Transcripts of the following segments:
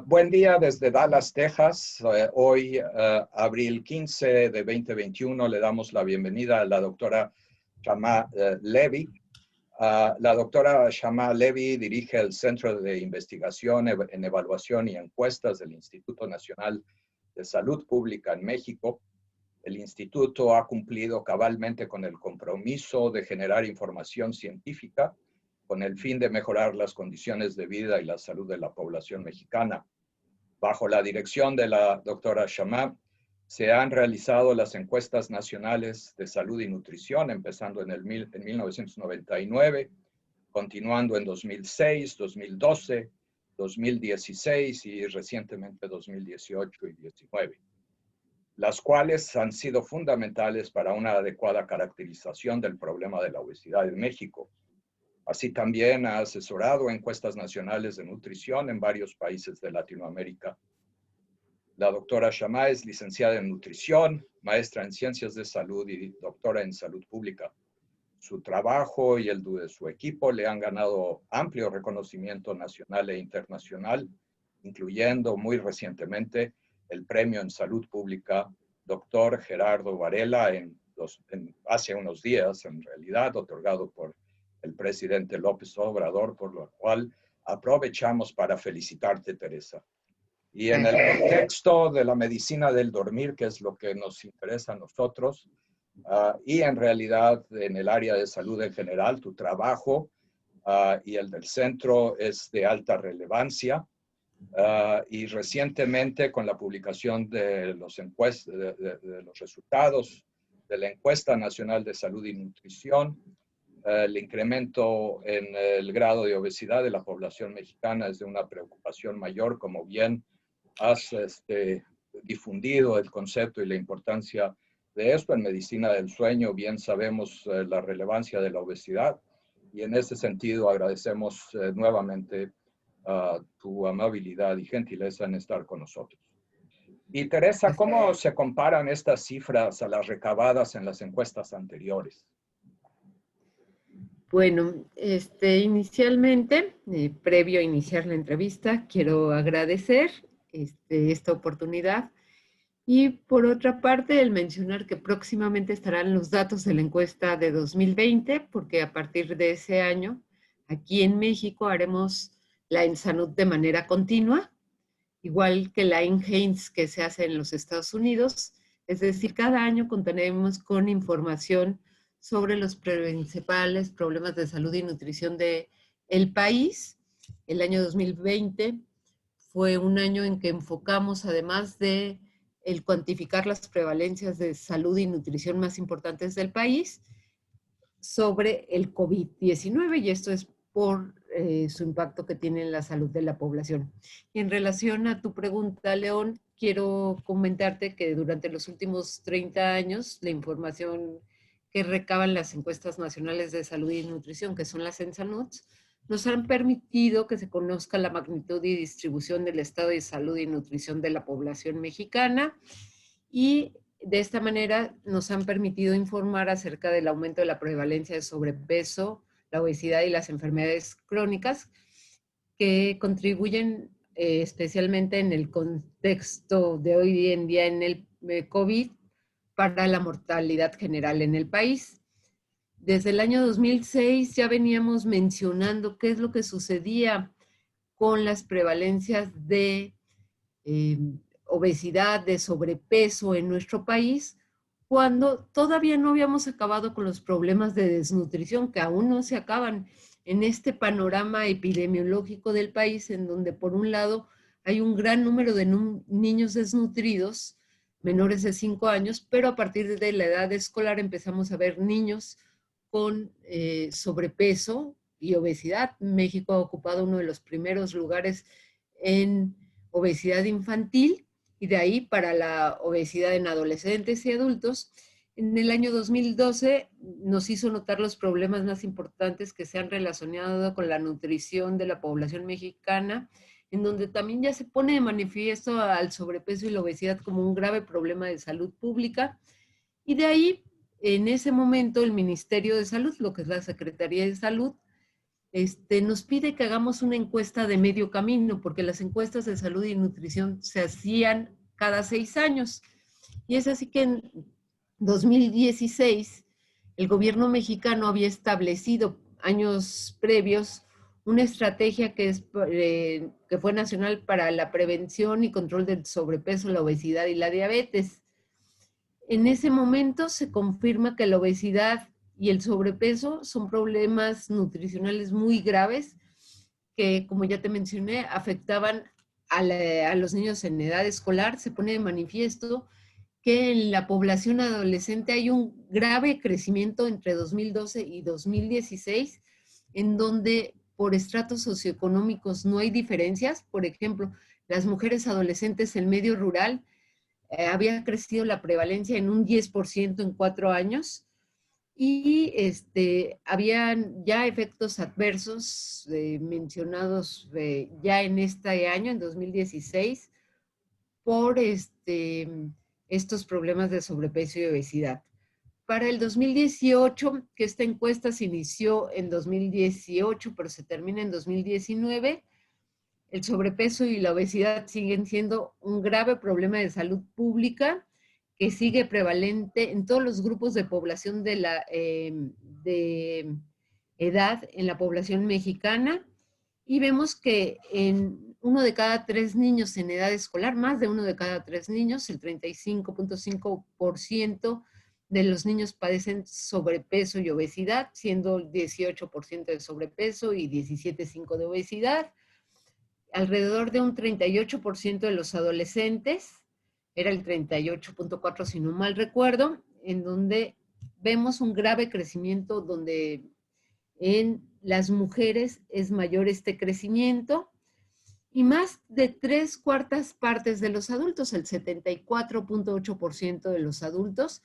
Buen día desde Dallas, Texas. Hoy, abril 15 de 2021, le damos la bienvenida a la doctora Shama Levy. La doctora Shama Levy dirige el Centro de Investigación en Evaluación y Encuestas del Instituto Nacional de Salud Pública en México. El instituto ha cumplido cabalmente con el compromiso de generar información científica con el fin de mejorar las condiciones de vida y la salud de la población mexicana. Bajo la dirección de la doctora Shama, se han realizado las encuestas nacionales de salud y nutrición, empezando en 1999, continuando en 2006, 2012, 2016 y recientemente 2018 y 2019, las cuales han sido fundamentales para una adecuada caracterización del problema de la obesidad en México. Así también ha asesorado encuestas nacionales de nutrición en varios países de Latinoamérica. La doctora Shama es licenciada en nutrición, maestra en ciencias de salud y doctora en salud pública. Su trabajo y el de su equipo le han ganado amplio reconocimiento nacional e internacional, incluyendo muy recientemente el premio en salud pública Dr. Gerardo Varela hace unos días, en realidad, otorgado por el presidente López Obrador, por lo cual aprovechamos para felicitarte, Teresa. Y en el contexto de la medicina del dormir, que es lo que nos interesa a nosotros, y en realidad en el área de salud en general, tu trabajo y el del centro es de alta relevancia. Y recientemente, con la publicación de los resultados de la Encuesta Nacional de Salud y Nutrición, el incremento en el grado de obesidad de la población mexicana es de una preocupación mayor, como bien has difundido el concepto y la importancia de esto. En medicina del sueño bien sabemos la relevancia de la obesidad, y en ese sentido agradecemos nuevamente tu amabilidad y gentileza en estar con nosotros. Y Teresa, ¿cómo se comparan estas cifras a las recabadas en las encuestas anteriores? Bueno, inicialmente, previo a iniciar la entrevista, quiero agradecer esta oportunidad. Y por otra parte, el mencionar que próximamente estarán los datos de la encuesta de 2020, porque a partir de ese año, aquí en México haremos la ENSANUD de manera continua, igual que la NHANES que se hace en los Estados Unidos. Es decir, cada año contaremos con información sobre los principales problemas de salud y nutrición del país. El año 2020 fue un año en que enfocamos, además de el cuantificar las prevalencias de salud y nutrición más importantes del país, sobre el COVID-19, y esto es por su impacto que tiene en la salud de la población. Y en relación a tu pregunta, León, quiero comentarte que durante los últimos 30 años, la información que recaban las encuestas nacionales de salud y nutrición, que son las ENSANUDS, nos han permitido que se conozca la magnitud y distribución del estado de salud y nutrición de la población mexicana, y de esta manera nos han permitido informar acerca del aumento de la prevalencia de sobrepeso, la obesidad y las enfermedades crónicas que contribuyen especialmente en el contexto de hoy en día en el COVID para la mortalidad general en el país. Desde el año 2006 ya veníamos mencionando qué es lo que sucedía con las prevalencias de obesidad, de sobrepeso en nuestro país, cuando todavía no habíamos acabado con los problemas de desnutrición, que aún no se acaban en este panorama epidemiológico del país, en donde por un lado hay un gran número de niños desnutridos, menores de 5 años, pero a partir de la edad escolar empezamos a ver niños con sobrepeso y obesidad. México ha ocupado uno de los primeros lugares en obesidad infantil, y de ahí para la obesidad en adolescentes y adultos. En el año 2012 nos hizo notar los problemas más importantes que se han relacionado con la nutrición de la población mexicana, en donde también ya se pone de manifiesto al sobrepeso y la obesidad como un grave problema de salud pública. Y de ahí, en ese momento, el Ministerio de Salud, lo que es la Secretaría de Salud, nos pide que hagamos una encuesta de medio camino, porque las encuestas de salud y nutrición se hacían cada 6 años. Y es así que en 2016 el gobierno mexicano había establecido años previos una estrategia que fue nacional para la prevención y control del sobrepeso, la obesidad y la diabetes. En ese momento se confirma que la obesidad y el sobrepeso son problemas nutricionales muy graves que, como ya te mencioné, afectaban a los niños en edad escolar. Se pone de manifiesto que en la población adolescente hay un grave crecimiento entre 2012 y 2016, en donde por estratos socioeconómicos no hay diferencias. Por ejemplo, las mujeres adolescentes en medio rural había crecido la prevalencia en un 10% en 4 años y habían ya efectos adversos mencionados ya en este año, en 2016, por estos problemas de sobrepeso y obesidad. Para el 2018, que esta encuesta se inició en 2018, pero se termina en 2019, el sobrepeso y la obesidad siguen siendo un grave problema de salud pública que sigue prevalente en todos los grupos de población de edad en la población mexicana. Y vemos que en 1 de cada 3 niños en edad escolar, más de 1 de cada 3 niños, el 35.5% de los niños padecen sobrepeso y obesidad, siendo el 18% de sobrepeso y 17.5% de obesidad. Alrededor de un 38% de los adolescentes, era el 38.4% si no mal recuerdo, en donde vemos un grave crecimiento donde en las mujeres es mayor este crecimiento, y más de 3/4 partes de los adultos, el 74.8% de los adultos,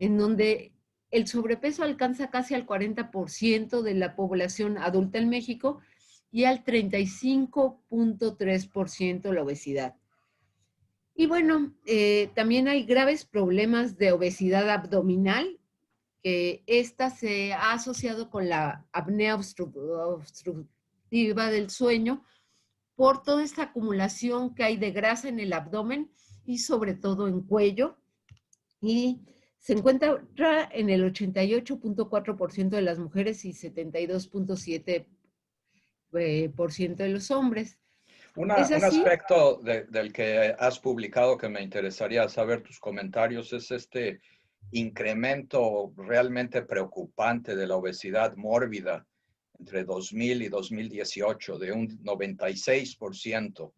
en donde el sobrepeso alcanza casi al 40% de la población adulta en México y al 35.3% la obesidad. Y bueno, también hay graves problemas de obesidad abdominal, que esta se ha asociado con la apnea obstructiva del sueño por toda esta acumulación que hay de grasa en el abdomen y sobre todo en cuello, y se encuentra en el 88.4% de las mujeres y 72.7% de los hombres. Un aspecto del que has publicado que me interesaría saber tus comentarios es este incremento realmente preocupante de la obesidad mórbida entre 2000 y 2018 de un 96%.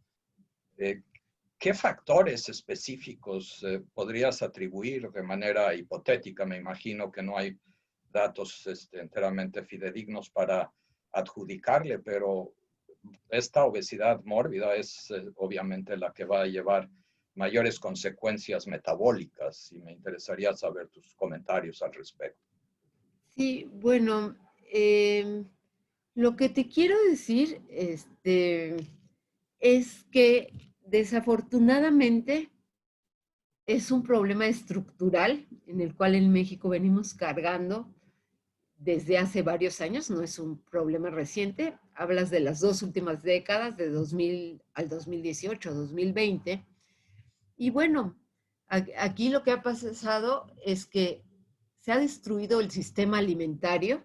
¿Qué factores específicos podrías atribuir de manera hipotética? Me imagino que no hay datos enteramente fidedignos para adjudicarle, pero esta obesidad mórbida es obviamente la que va a llevar mayores consecuencias metabólicas, y me interesaría saber tus comentarios al respecto. Sí, bueno, lo que te quiero decir es que desafortunadamente es un problema estructural en el cual en México venimos cargando desde hace varios años, no es un problema reciente. Hablas de las 2 últimas décadas, de 2000 al 2018, 2020. Y bueno, aquí lo que ha pasado es que se ha destruido el sistema alimentario,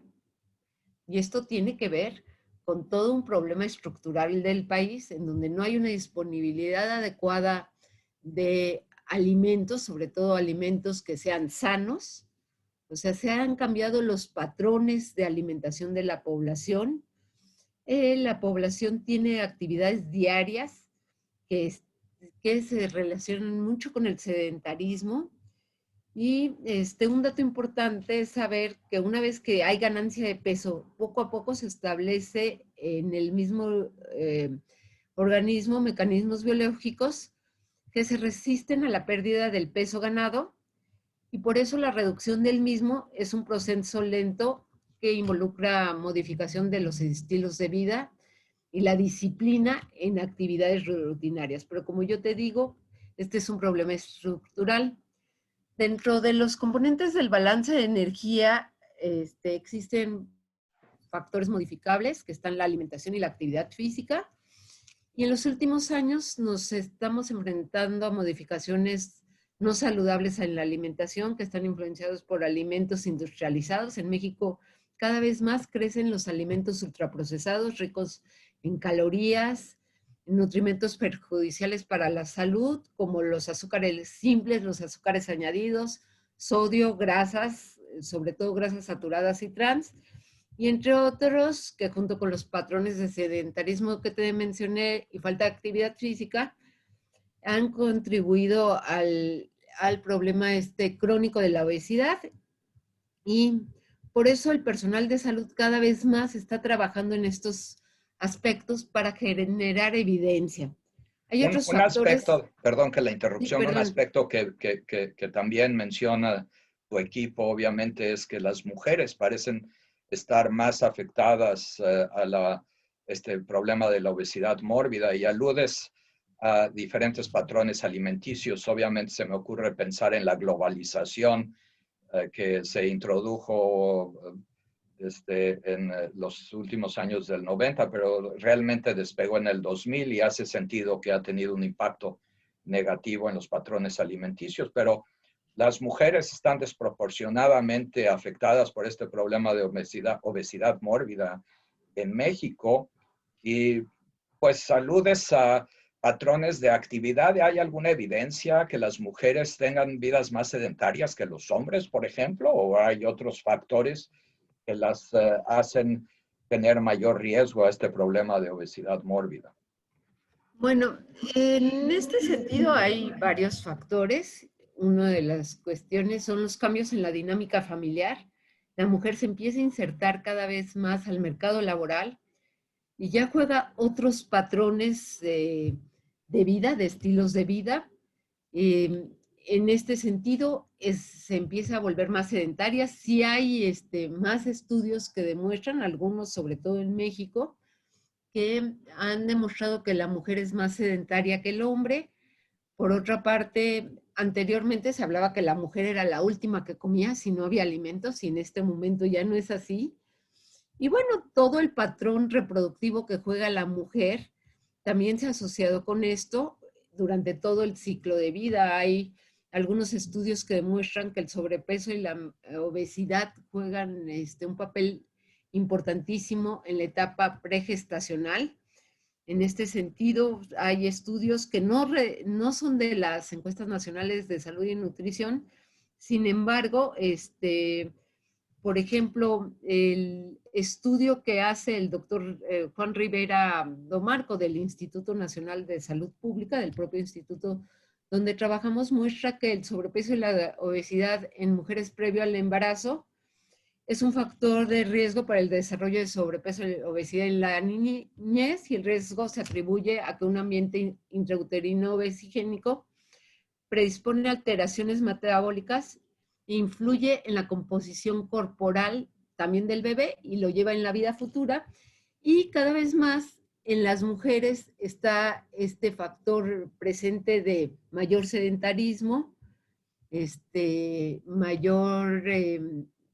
y esto tiene que ver con todo un problema estructural del país, en donde no hay una disponibilidad adecuada de alimentos, sobre todo alimentos que sean sanos. O sea, se han cambiado los patrones de alimentación de la población. La población tiene actividades diarias que se relacionan mucho con el sedentarismo. Y un dato importante es saber que una vez que hay ganancia de peso, poco a poco se establece en el mismo organismo mecanismos biológicos que se resisten a la pérdida del peso ganado, y por eso la reducción del mismo es un proceso lento que involucra modificación de los estilos de vida y la disciplina en actividades rutinarias. Pero como yo te digo, este es un problema estructural. Dentro de los componentes del balance de energía existen factores modificables, que están la alimentación y la actividad física. Y en los últimos años nos estamos enfrentando a modificaciones no saludables en la alimentación, que están influenciados por alimentos industrializados. En México cada vez más crecen los alimentos ultraprocesados, ricos en calorías, nutrimentos perjudiciales para la salud, como los azúcares simples, los azúcares añadidos, sodio, grasas, sobre todo grasas saturadas y trans, y entre otros, que junto con los patrones de sedentarismo que te mencioné y falta de actividad física, han contribuido al problema crónico de la obesidad. Y por eso el personal de salud cada vez más está trabajando en estos aspectos para generar evidencia. Hay otros Un factores. aspecto, perdón que la Sí, interrupción, un perdón. aspecto que también menciona tu equipo, obviamente, es que las mujeres parecen estar más afectadas a este problema de la obesidad mórbida, y aludes a diferentes patrones alimenticios. Obviamente se me ocurre pensar en la globalización que se introdujo en los últimos años del 90, pero realmente despegó en el 2000 y hace sentido que ha tenido un impacto negativo en los patrones alimenticios, pero las mujeres están desproporcionadamente afectadas por este problema de obesidad mórbida en México, y pues aludes a patrones de actividad. ¿Hay alguna evidencia que las mujeres tengan vidas más sedentarias que los hombres, por ejemplo, o hay otros factores que las hacen tener mayor riesgo a este problema de obesidad mórbida? Bueno, en este sentido hay varios factores. Una de las cuestiones son los cambios en la dinámica familiar. La mujer se empieza a insertar cada vez más al mercado laboral y ya juega otros patrones de vida, de estilos de vida. En este sentido, se empieza a volver más sedentaria. Sí hay más estudios que demuestran, algunos sobre todo en México, que han demostrado que la mujer es más sedentaria que el hombre. Por otra parte, anteriormente se hablaba que la mujer era la última que comía si no había alimentos, y en este momento ya no es así. Y bueno, todo el patrón reproductivo que juega la mujer también se ha asociado con esto durante todo el ciclo de vida. Hay algunos estudios que demuestran que el sobrepeso y la obesidad juegan un papel importantísimo en la etapa pregestacional. En este sentido, hay estudios que no son de las encuestas nacionales de salud y nutrición. Sin embargo, por ejemplo, el estudio que hace el doctor Juan Rivera Domarco del Instituto Nacional de Salud Pública, del propio instituto donde trabajamos, muestra que el sobrepeso y la obesidad en mujeres previo al embarazo es un factor de riesgo para el desarrollo de sobrepeso y obesidad en la niñez, y el riesgo se atribuye a que un ambiente intrauterino obesigénico predispone a alteraciones metabólicas, influye en la composición corporal también del bebé y lo lleva en la vida futura. Y cada vez más en las mujeres está este factor presente de mayor sedentarismo,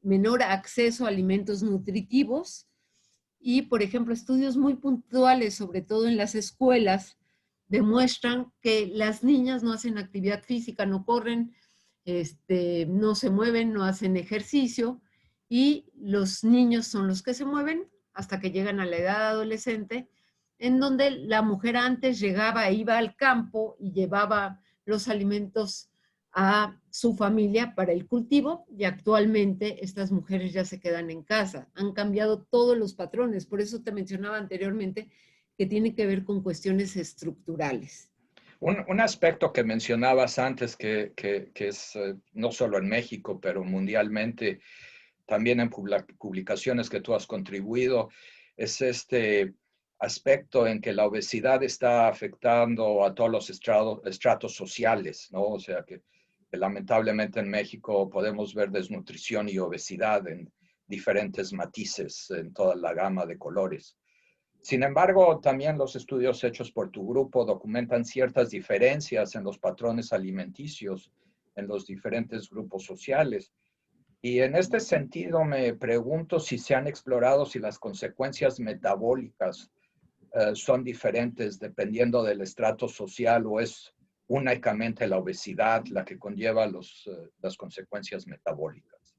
menor acceso a alimentos nutritivos. Y, por ejemplo, estudios muy puntuales, sobre todo en las escuelas, demuestran que las niñas no hacen actividad física, no corren, no se mueven, no hacen ejercicio, y los niños son los que se mueven hasta que llegan a la edad adolescente, en donde la mujer antes llegaba, iba al campo y llevaba los alimentos a su familia para el cultivo, y actualmente estas mujeres ya se quedan en casa. Han cambiado todos los patrones. Por eso te mencionaba anteriormente que tiene que ver con cuestiones estructurales. Un aspecto que mencionabas antes, que es no solo en México, pero mundialmente, también en publicaciones que tú has contribuido, es este aspecto en que la obesidad está afectando a todos los estratos sociales, ¿no? O sea que lamentablemente en México podemos ver desnutrición y obesidad en diferentes matices, en toda la gama de colores. Sin embargo, también los estudios hechos por tu grupo documentan ciertas diferencias en los patrones alimenticios en los diferentes grupos sociales. Y en este sentido me pregunto si se han explorado si las consecuencias metabólicas son diferentes dependiendo del estrato social o es únicamente la obesidad la que conlleva las consecuencias metabólicas.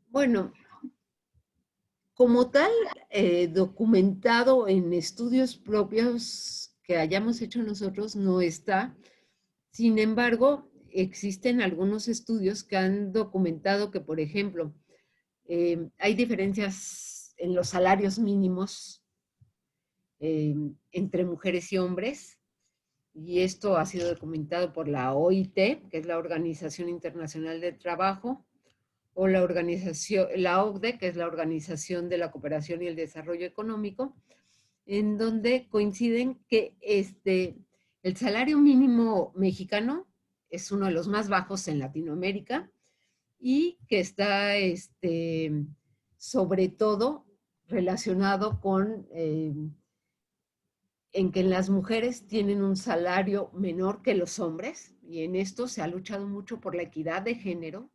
Bueno, como tal, documentado en estudios propios que hayamos hecho nosotros, no está. Sin embargo, existen algunos estudios que han documentado que, por ejemplo, hay diferencias en los salarios mínimos entre mujeres y hombres, y esto ha sido documentado por la OIT, que es la Organización Internacional del Trabajo, o la OCDE, que es la Organización de la Cooperación y el Desarrollo Económico, en donde coinciden que el salario mínimo mexicano es uno de los más bajos en Latinoamérica y que está sobre todo relacionado con en que las mujeres tienen un salario menor que los hombres, y en esto se ha luchado mucho por la equidad de género.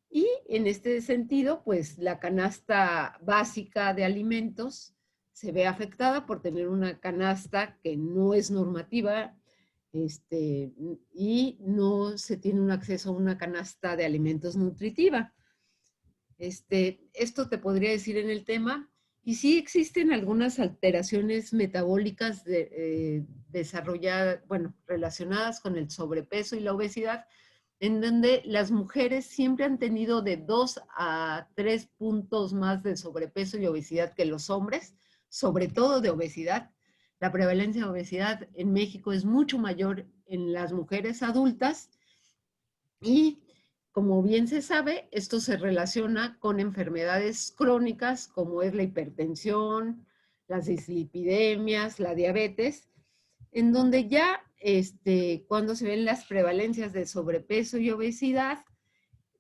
Y en este sentido, pues la canasta básica de alimentos se ve afectada por tener una canasta que no es normativa, y no se tiene un acceso a una canasta de alimentos nutritiva. Esto te podría decir en el tema, y sí existen algunas alteraciones metabólicas desarrolladas, bueno, relacionadas con el sobrepeso y la obesidad, en donde las mujeres siempre han tenido de 2 a 3 puntos más de sobrepeso y obesidad que los hombres, sobre todo de obesidad. La prevalencia de obesidad en México es mucho mayor en las mujeres adultas y, como bien se sabe, esto se relaciona con enfermedades crónicas como es la hipertensión, las dislipidemias, la diabetes, en donde ya cuando se ven las prevalencias de sobrepeso y obesidad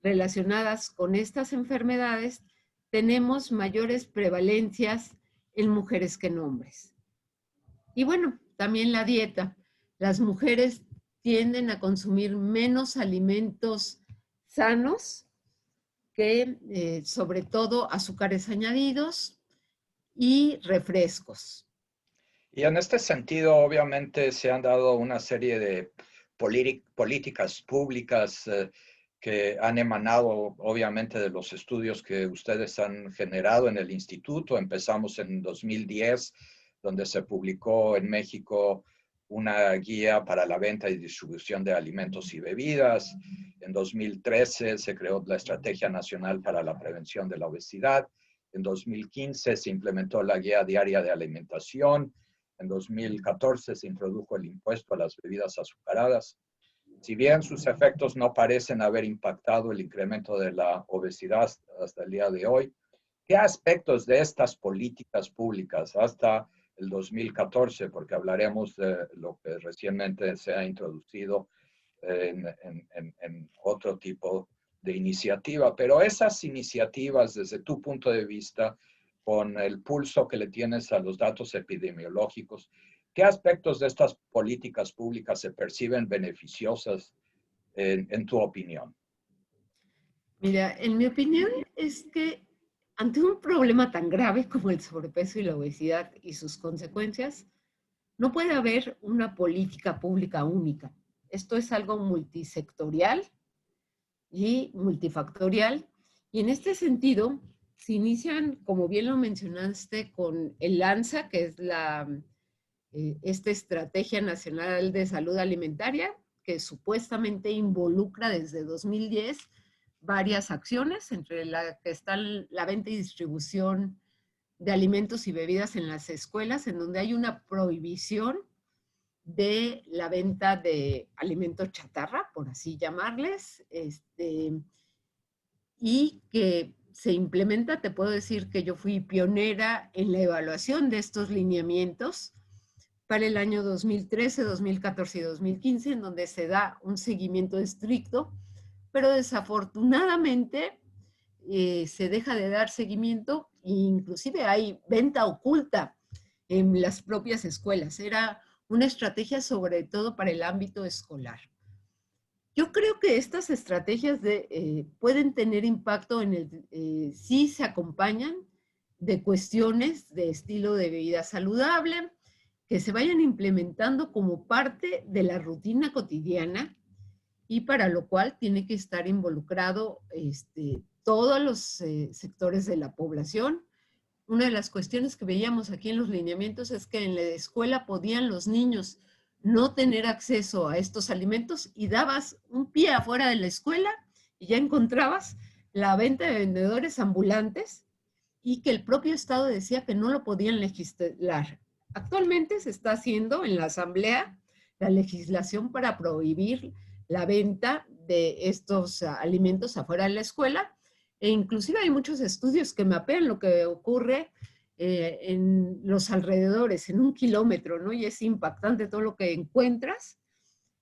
relacionadas con estas enfermedades, tenemos mayores prevalencias en mujeres que en hombres. Y bueno, también la dieta. Las mujeres tienden a consumir menos alimentos sanos que sobre todo azúcares añadidos y refrescos. Y en este sentido, obviamente, se han dado una serie de políticas públicas que han emanado, obviamente, de los estudios que ustedes han generado en el instituto. Empezamos en 2010, donde se publicó en México una guía para la venta y distribución de alimentos y bebidas. En 2013 se creó la Estrategia Nacional para la Prevención de la Obesidad. En 2015 se implementó la Guía Diaria de Alimentación. En 2014 se introdujo el impuesto a las bebidas azucaradas. Si bien sus efectos no parecen haber impactado el incremento de la obesidad hasta el día de hoy, ¿qué aspectos de estas políticas públicas hasta el 2014, porque hablaremos de lo que recientemente se ha introducido en otro tipo de iniciativa, pero esas iniciativas desde tu punto de vista, con el pulso que le tienes a los datos epidemiológicos, ¿qué aspectos de estas políticas públicas se perciben beneficiosas en tu opinión? Mira, en mi opinión es que ante un problema tan grave como el sobrepeso y la obesidad y sus consecuencias, no puede haber una política pública única. Esto es algo multisectorial y multifactorial. Y en este sentido, se inician, como bien lo mencionaste, con el LANSA, que es esta Estrategia Nacional de Salud Alimentaria, que supuestamente involucra desde 2010 varias acciones, entre la que está la venta y distribución de alimentos y bebidas en las escuelas, en donde hay una prohibición de la venta de alimentos chatarra, por así llamarles, y que se implementa. Te puedo decir que yo fui pionera en la evaluación de estos lineamientos para el año 2013, 2014 y 2015, en donde se da un seguimiento estricto, pero desafortunadamente se deja de dar seguimiento e inclusive hay venta oculta en las propias escuelas. Era una estrategia sobre todo para el ámbito escolar. Yo creo que estas estrategias pueden tener impacto si se acompañan de cuestiones de estilo de vida saludable, que se vayan implementando como parte de la rutina cotidiana y para lo cual tiene que estar involucrado todos los sectores de la población. Una de las cuestiones que veíamos aquí en los lineamientos es que en la escuela podían los niños no tener acceso a estos alimentos y dabas un pie afuera de la escuela y ya encontrabas la venta de vendedores ambulantes y que el propio Estado decía que no lo podían legislar. Actualmente se está haciendo en la Asamblea la legislación para prohibir la venta de estos alimentos afuera de la escuela, e inclusive hay muchos estudios que mapean lo que ocurre en los alrededores, en 1 kilómetro, ¿no? Y es impactante todo lo que encuentras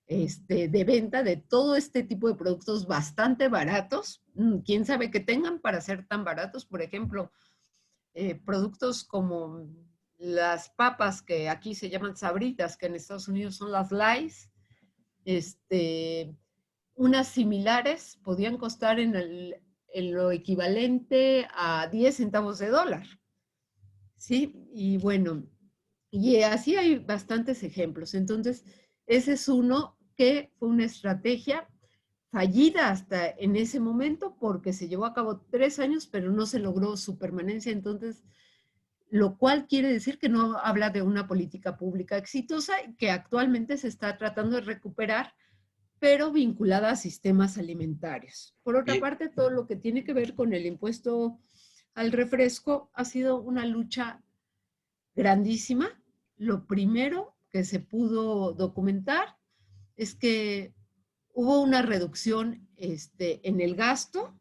de venta de todo este tipo de productos bastante baratos. ¿Quién sabe qué tengan para ser tan baratos? Por ejemplo, productos como las papas que aquí se llaman Sabritas, que en Estados Unidos son las Lays, unas similares podían costar en lo equivalente a 10 centavos de dólar. ¿Sí? Y bueno, y así hay bastantes ejemplos. Entonces, ese es uno que fue una estrategia fallida hasta en ese momento porque se llevó a cabo 3 años, pero no se logró su permanencia. Entonces, lo cual quiere decir que no habla de una política pública exitosa que actualmente se está tratando de recuperar, pero vinculada a sistemas alimentarios. Por otra Y, parte, todo lo que tiene que ver con el impuesto al refresco ha sido una lucha grandísima. Lo primero que se pudo documentar es que hubo una reducción en el gasto,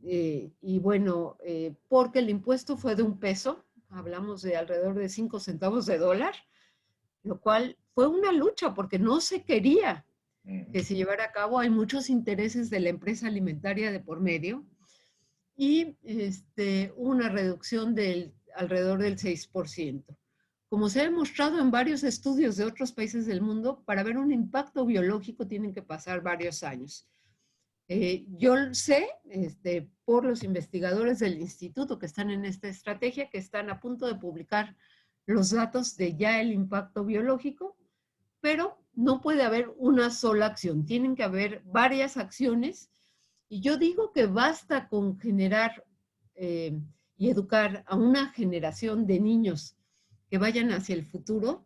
y bueno, porque el impuesto fue de 1 peso, hablamos de alrededor de 5 centavos de dólar, lo cual fue una lucha porque no se quería que se llevara a cabo. Hay muchos intereses de la empresa alimentaria de por medio y una reducción del alrededor del 6%. Como se ha demostrado en varios estudios de otros países del mundo, para ver un impacto biológico tienen que pasar varios años. Yo sé, por los investigadores del instituto que están en esta estrategia, que están a punto de publicar los datos de ya el impacto biológico, pero no puede haber una sola acción, tienen que haber varias acciones. Y yo digo que basta con generar y educar a una generación de niños que vayan hacia el futuro,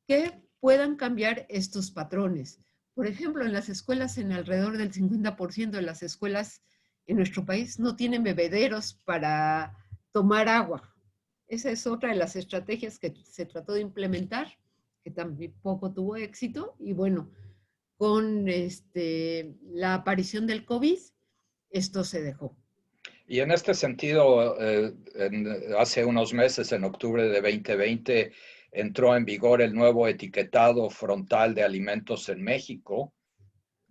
que puedan cambiar estos patrones. Por ejemplo, en las escuelas, en alrededor del 50% de las escuelas en nuestro país no tienen bebederos para tomar agua. Esa es otra de las estrategias que se trató de implementar, que tampoco tuvo éxito. Y bueno, con la aparición del COVID, esto se dejó. y en este sentido, hace unos meses, en octubre de 2020, entró en vigor el nuevo etiquetado frontal de alimentos en México,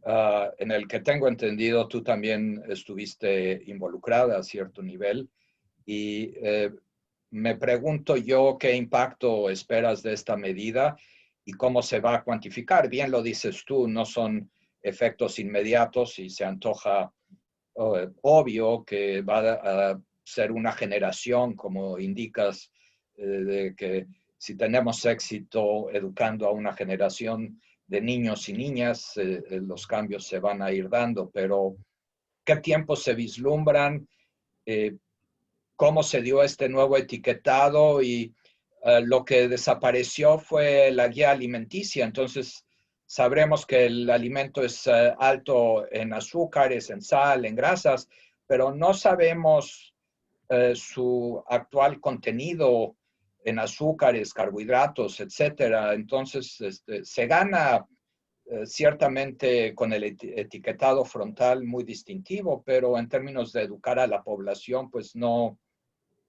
en el que tengo entendido tú también estuviste involucrada a cierto nivel. Y me pregunto yo qué impacto esperas de esta medida y cómo se va a cuantificar. Bien lo dices tú, no son efectos inmediatos y se antoja obvio que va a ser una generación, como indicas, de que si tenemos éxito educando a una generación de niños y niñas, los cambios se van a ir dando, pero ¿qué tiempos se vislumbran? Eh, ¿Cómo se dio este nuevo etiquetado? Y lo que desapareció fue la guía alimenticia, entonces sabremos que el alimento es alto en azúcares, en sal, en grasas, pero no sabemos su actual contenido en azúcares, carbohidratos, etcétera. Entonces, se gana ciertamente con el etiquetado frontal muy distintivo, pero en términos de educar a la población, pues no,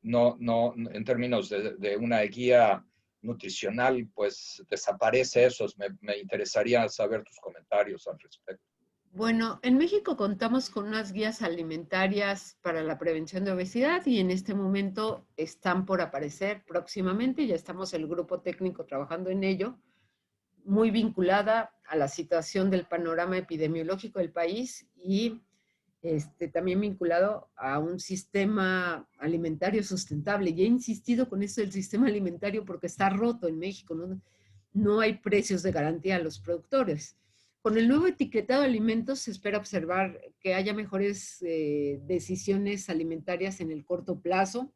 en términos de una guía nutricional, pues desaparece eso. Me interesaría saber tus comentarios al respecto. Bueno, en México contamos con unas guías alimentarias para la prevención de obesidad y en este momento están por aparecer próximamente, ya estamos el grupo técnico trabajando en ello. muy vinculada a la situación del panorama epidemiológico del país y también vinculado a un sistema alimentario sustentable. Y he insistido con esto del sistema alimentario porque está roto en México, ¿no? No hay precios de garantía a los productores. Con el nuevo etiquetado de alimentos se espera observar que haya mejores decisiones alimentarias en el corto plazo,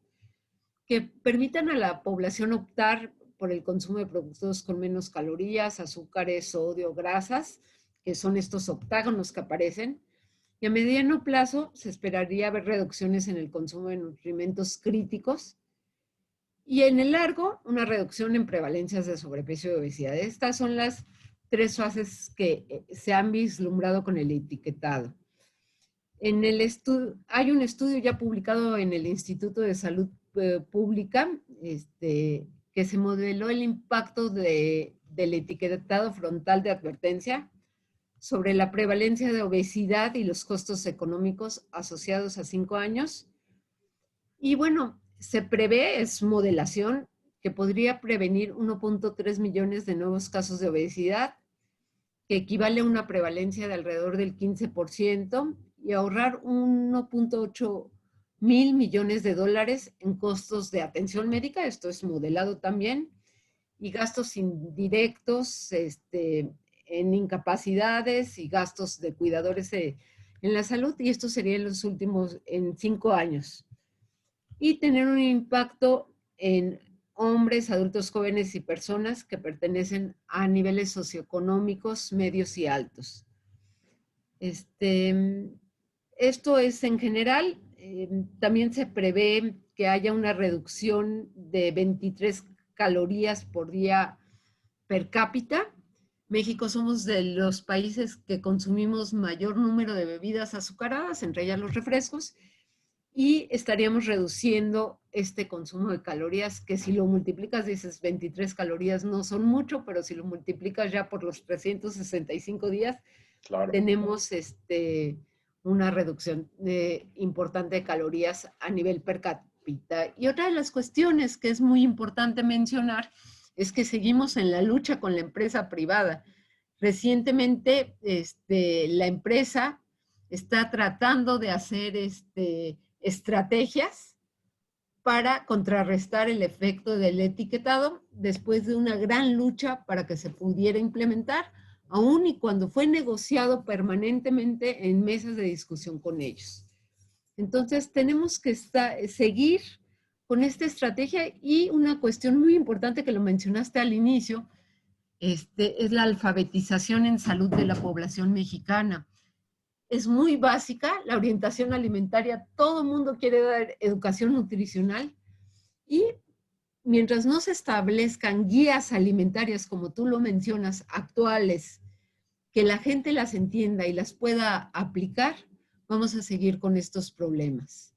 que permitan a la población optar por el consumo de productos con menos calorías, azúcares, sodio, grasas, que son estos octágonos que aparecen. Y a mediano plazo se esperaría ver reducciones en el consumo de nutrimentos críticos y en el largo una reducción en prevalencias de sobrepeso y obesidad. Estas son las tres fases que se han vislumbrado con el etiquetado. Hay un estudio ya publicado en el Instituto de Salud Pública que se modeló el impacto del etiquetado frontal de advertencia sobre la prevalencia de obesidad y los costos económicos asociados a 5 años. Y bueno, se prevé, es modelación, que podría prevenir 1.3 millones de nuevos casos de obesidad, que equivale a una prevalencia de alrededor del 15%, y ahorrar 1.8 mil millones de dólares en costos de atención médica, esto es modelado también, y gastos indirectos en incapacidades y gastos de cuidadores en la salud, y esto sería en 5 años. Y tener un impacto en hombres, adultos jóvenes y personas que pertenecen a niveles socioeconómicos medios y altos. Esto es en general. También se prevé que haya una reducción de 23 calorías por día per cápita. México somos de los países que consumimos mayor número de bebidas azucaradas, entre ellas los refrescos, y estaríamos reduciendo este consumo de calorías, que si lo multiplicas, dices 23 calorías no son mucho, pero si lo multiplicas ya por los 365 días, Claro. tenemos una reducción importante de calorías a nivel per cápita. Y otra de las cuestiones que es muy importante mencionar es que seguimos en la lucha con la empresa privada. Recientemente, la empresa está tratando de hacer estrategias para contrarrestar el efecto del etiquetado después de una gran lucha para que se pudiera implementar, aun y cuando fue negociado permanentemente en mesas de discusión con ellos. Entonces, tenemos que seguir con esta estrategia, y una cuestión muy importante que lo mencionaste al inicio, es la alfabetización en salud de la población mexicana. Es muy básica la orientación alimentaria, todo el mundo quiere dar educación nutricional, y mientras no se establezcan guías alimentarias, como tú lo mencionas, actuales, que la gente las entienda y las pueda aplicar, vamos a seguir con estos problemas.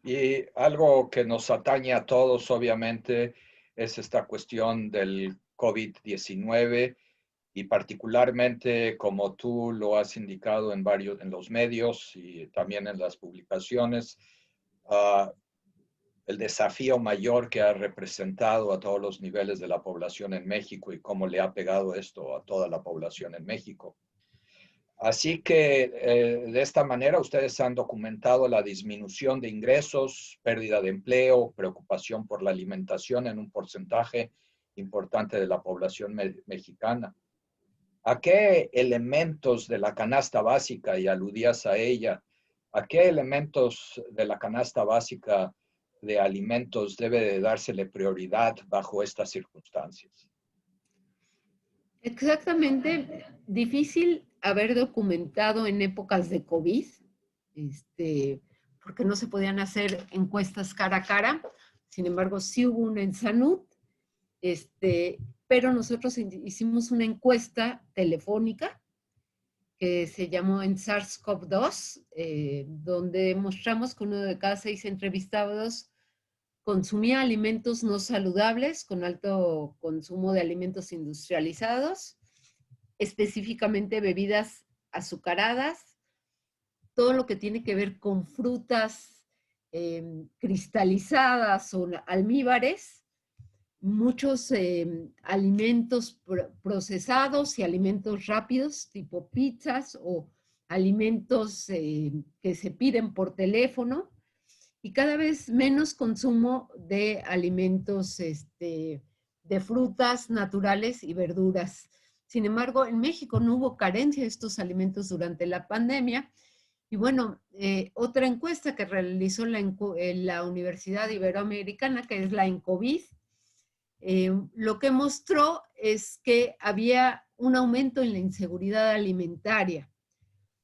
Y algo que nos atañe a todos, obviamente, es esta cuestión del COVID-19 y particularmente, como tú lo has indicado en los medios y también en las publicaciones, el desafío mayor que ha representado a todos los niveles de la población en México y cómo le ha pegado esto a toda la población en México. Así que de esta manera ustedes han documentado la disminución de ingresos, pérdida de empleo, preocupación por la alimentación en un porcentaje importante de la población mexicana. ¿A qué elementos de la canasta básica, y aludías a ella, a qué elementos de la canasta básica de alimentos debe de dársele prioridad bajo estas circunstancias? Exactamente, difícil haber documentado en épocas de COVID, porque no se podían hacer encuestas cara a cara. Sin embargo, sí hubo una en salud, pero nosotros hicimos una encuesta telefónica que se llamó en SARS-CoV-2, donde mostramos que 1 de cada 6 entrevistados consumía alimentos no saludables con alto consumo de alimentos industrializados, específicamente bebidas azucaradas, todo lo que tiene que ver con frutas cristalizadas o almíbares, muchos alimentos procesados y alimentos rápidos, tipo pizzas o alimentos que se piden por teléfono, y cada vez menos consumo de alimentos, de frutas naturales y verduras. Sin embargo, en México no hubo carencia de estos alimentos durante la pandemia. Y bueno, otra encuesta que realizó la Universidad Iberoamericana, que es la ENCOVID, lo que mostró es que había un aumento en la inseguridad alimentaria.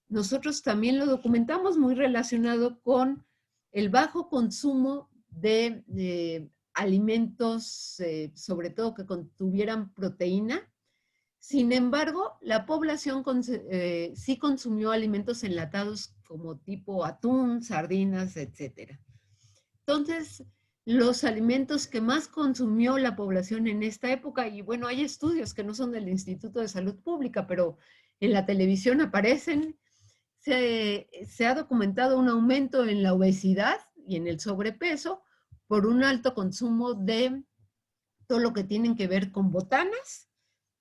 Nosotros también lo documentamos muy relacionado con el bajo consumo de alimentos, sobre todo que contuvieran proteína. Sin embargo, la población sí consumió alimentos enlatados como tipo atún, sardinas, etc. Entonces, los alimentos que más consumió la población en esta época, y bueno, hay estudios que no son del Instituto de Salud Pública, pero en la televisión aparecen, se ha documentado un aumento en la obesidad y en el sobrepeso por un alto consumo de todo lo que tienen que ver con botanas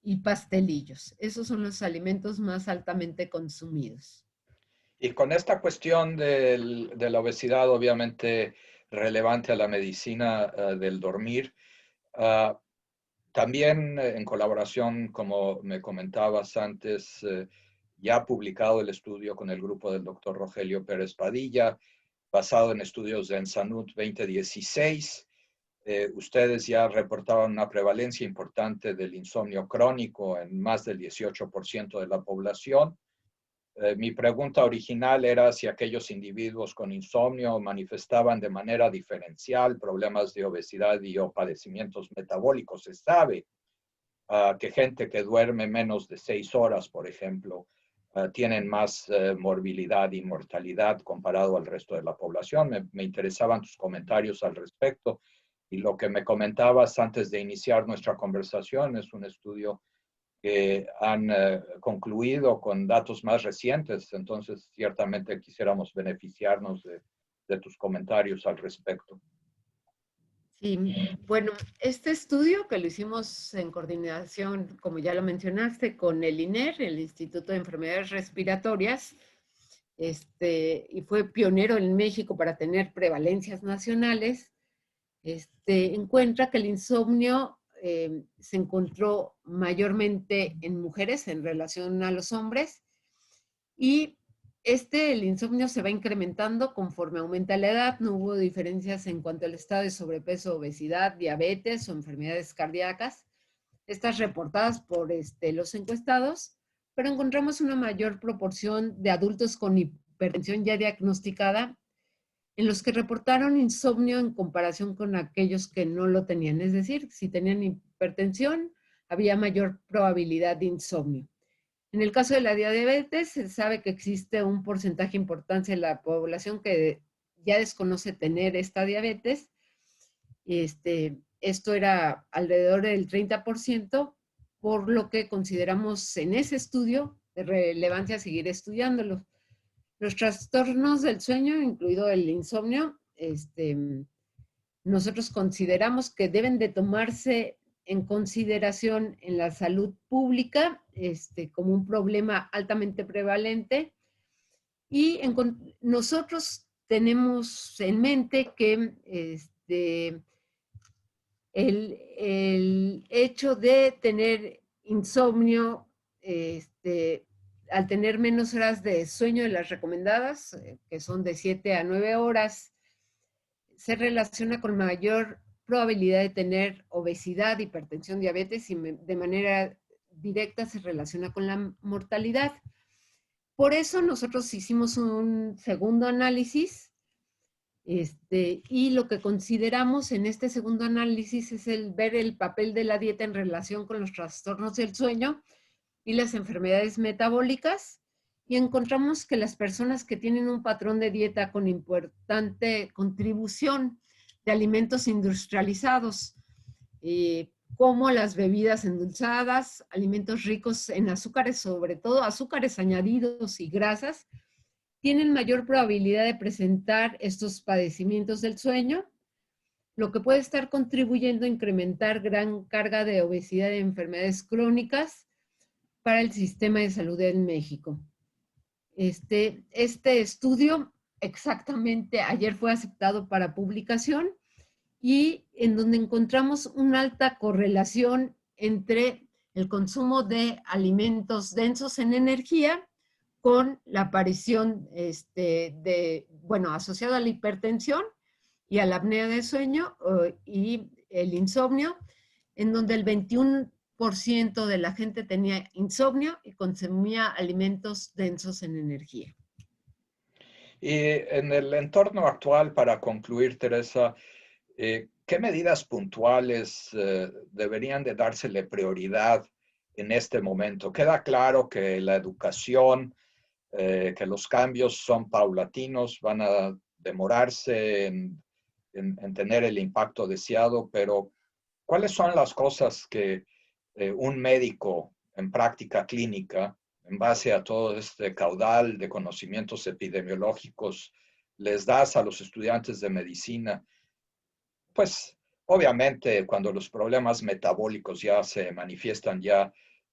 y pastelillos. Esos son los alimentos más altamente consumidos. Y con esta cuestión de la obesidad, obviamente relevante a la medicina del dormir, también en colaboración, como me comentabas antes, ya ha publicado el estudio con el grupo del doctor Rogelio Pérez Padilla, basado en estudios de Ensanud 2016. Ustedes ya reportaban una prevalencia importante del insomnio crónico en más del 18% de la población. Mi pregunta original era si aquellos individuos con insomnio manifestaban de manera diferencial problemas de obesidad y o padecimientos metabólicos. Se sabe que gente que duerme menos de 6 horas, por ejemplo, tienen más morbilidad y mortalidad comparado al resto de la población. Me interesaban tus comentarios al respecto. Y lo que me comentabas antes de iniciar nuestra conversación es un estudio que han concluido con datos más recientes, entonces ciertamente quisiéramos beneficiarnos de tus comentarios al respecto. Sí, bueno, este estudio que lo hicimos en coordinación, como ya lo mencionaste, con el INER, el Instituto de Enfermedades Respiratorias, y fue pionero en México para tener prevalencias nacionales, encuentra que el insomnio se encontró mayormente en mujeres en relación a los hombres, y el insomnio se va incrementando conforme aumenta la edad. No hubo diferencias en cuanto al estado de sobrepeso, obesidad, diabetes o enfermedades cardíacas, estas reportadas por los encuestados, pero encontramos una mayor proporción de adultos con hipertensión ya diagnosticada en los que reportaron insomnio en comparación con aquellos que no lo tenían. Es decir, si tenían hipertensión, había mayor probabilidad de insomnio. En el caso de la diabetes, se sabe que existe un porcentaje importante de la población que ya desconoce tener esta diabetes. Esto era alrededor del 30%, por lo que consideramos en ese estudio de relevancia seguir estudiándolo. Los trastornos del sueño, incluido el insomnio, nosotros consideramos que deben de tomarse en consideración en la salud pública como un problema altamente prevalente, y nosotros tenemos en mente que el hecho de tener insomnio, al tener menos horas de sueño de las recomendadas, que son de 7 a 9 horas, se relaciona con mayor probabilidad de tener obesidad, hipertensión, diabetes, y de manera directa se relaciona con la mortalidad. Por eso nosotros hicimos un segundo análisis, y lo que consideramos en este segundo análisis es ver el papel de la dieta en relación con los trastornos del sueño y las enfermedades metabólicas, y encontramos que las personas que tienen un patrón de dieta con importante contribución de alimentos industrializados, como las bebidas endulzadas, alimentos ricos en azúcares, sobre todo azúcares añadidos y grasas, tienen mayor probabilidad de presentar estos padecimientos del sueño. lo que puede estar contribuyendo a incrementar gran carga de obesidad y enfermedades crónicas para el sistema de salud en México. Este estudio exactamente ayer fue aceptado para publicación y en donde encontramos una alta correlación entre el consumo de alimentos densos en energía con la aparición asociado a la hipertensión y a la apnea de sueño y el insomnio, en donde el 21% de la gente tenía insomnio y consumía alimentos densos en energía. Y en el entorno actual, para concluir, Teresa, ¿qué medidas puntuales deberían de dársele prioridad en este momento? Queda claro que la educación, que los cambios son paulatinos, van a demorarse en tener el impacto deseado, pero ¿cuáles son las cosas que un médico en práctica clínica, en base a todo este caudal de conocimientos epidemiológicos, les das a los estudiantes de medicina? Pues obviamente cuando los problemas metabólicos ya se manifiestan, ya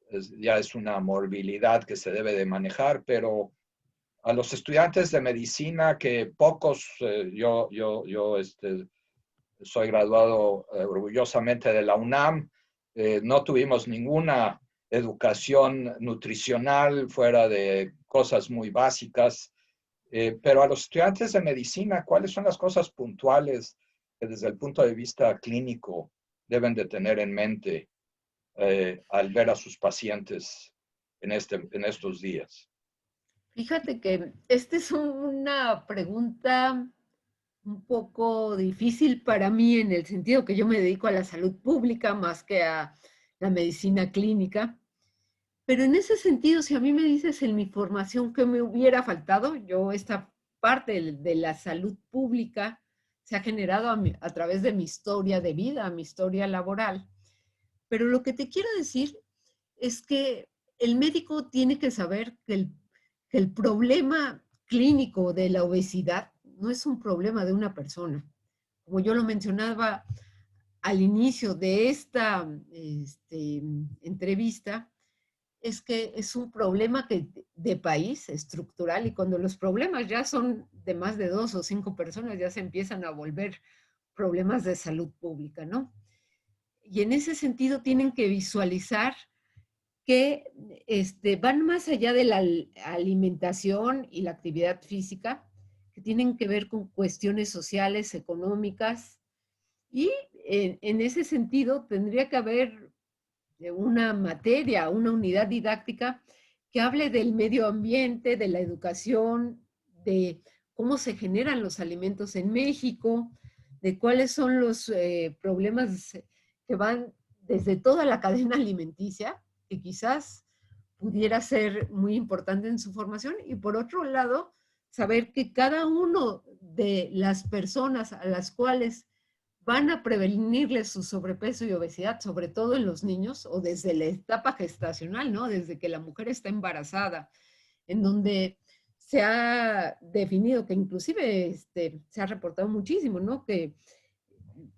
es una morbilidad que se debe de manejar, pero a los estudiantes de medicina, que pocos, yo soy graduado orgullosamente de la UNAM, no tuvimos ninguna educación nutricional fuera de cosas muy básicas, pero a los estudiantes de medicina, ¿cuáles son las cosas puntuales que desde el punto de vista clínico deben de tener en mente al ver a sus pacientes en estos días? Fíjate que esta es una pregunta un poco difícil para mí en el sentido que yo me dedico a la salud pública más que a la medicina clínica. Pero en ese sentido, si a mí me dices en mi formación que me hubiera faltado, yo esta parte de la salud pública se ha generado a través de mi historia de vida, mi historia laboral. Pero lo que te quiero decir es que el médico tiene que saber que el problema clínico de la obesidad no es un problema de una persona. Como yo lo mencionaba al inicio de esta entrevista, es que es un problema de país estructural, y cuando los problemas ya son de más de 2 o 5 personas, ya se empiezan a volver problemas de salud pública, ¿no? Y en ese sentido tienen que visualizar que van más allá de la alimentación y la actividad física, que tienen que ver con cuestiones sociales, económicas, y en ese sentido tendría que haber una materia, una unidad didáctica que hable del medio ambiente, de la educación, de cómo se generan los alimentos en México, de cuáles son los problemas que van desde toda la cadena alimenticia, que quizás pudiera ser muy importante en su formación, y por otro lado, saber que cada uno de las personas a las cuales van a prevenirles su sobrepeso y obesidad, sobre todo en los niños o desde la etapa gestacional, ¿no? Desde que la mujer está embarazada, en donde se ha definido que inclusive se ha reportado muchísimo, ¿no? Que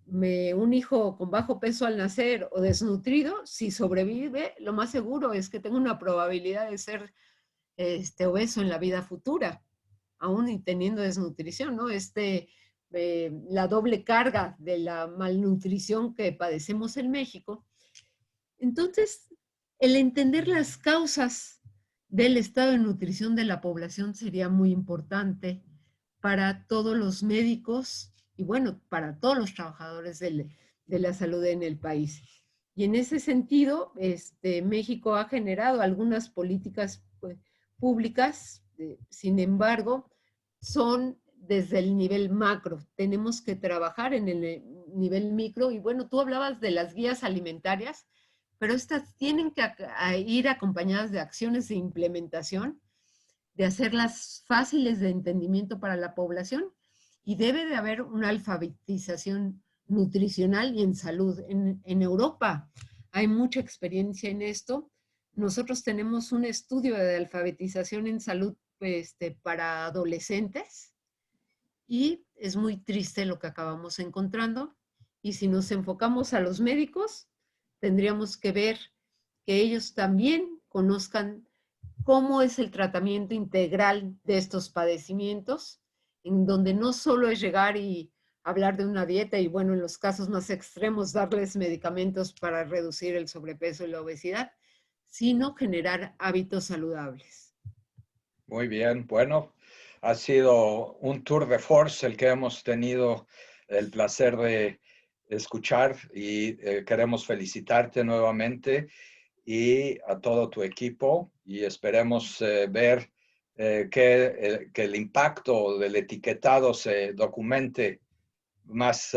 un hijo con bajo peso al nacer o desnutrido, si sobrevive, lo más seguro es que tenga una probabilidad de ser obeso en la vida futura, aún y teniendo desnutrición, ¿no? La doble carga de la malnutrición que padecemos en México. Entonces, el entender las causas del estado de nutrición de la población sería muy importante para todos los médicos y, bueno, para todos los trabajadores de la salud en el país. Y en ese sentido, México ha generado algunas políticas públicas, sin embargo, son desde el nivel macro. Tenemos que trabajar en el nivel micro. Y bueno, tú hablabas de las guías alimentarias, pero estas tienen que ir acompañadas de acciones de implementación, de hacerlas fáciles de entendimiento para la población, y debe de haber una alfabetización nutricional y en salud. En Europa hay mucha experiencia en esto. Nosotros tenemos un estudio de alfabetización en salud para adolescentes, y es muy triste lo que acabamos encontrando. Y si nos enfocamos a los médicos, tendríamos que ver que ellos también conozcan cómo es el tratamiento integral de estos padecimientos, en donde no solo es llegar y hablar de una dieta y, bueno, en los casos más extremos, darles medicamentos para reducir el sobrepeso y la obesidad, sino generar hábitos saludables. Muy bien, bueno, ha sido un tour de force el que hemos tenido el placer de escuchar y queremos felicitarte nuevamente y a todo tu equipo y esperemos ver que el impacto del etiquetado se documente más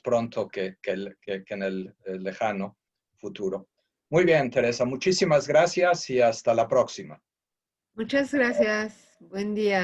pronto que en el lejano futuro. Muy bien, Teresa, muchísimas gracias y hasta la próxima. Muchas gracias. Buen día.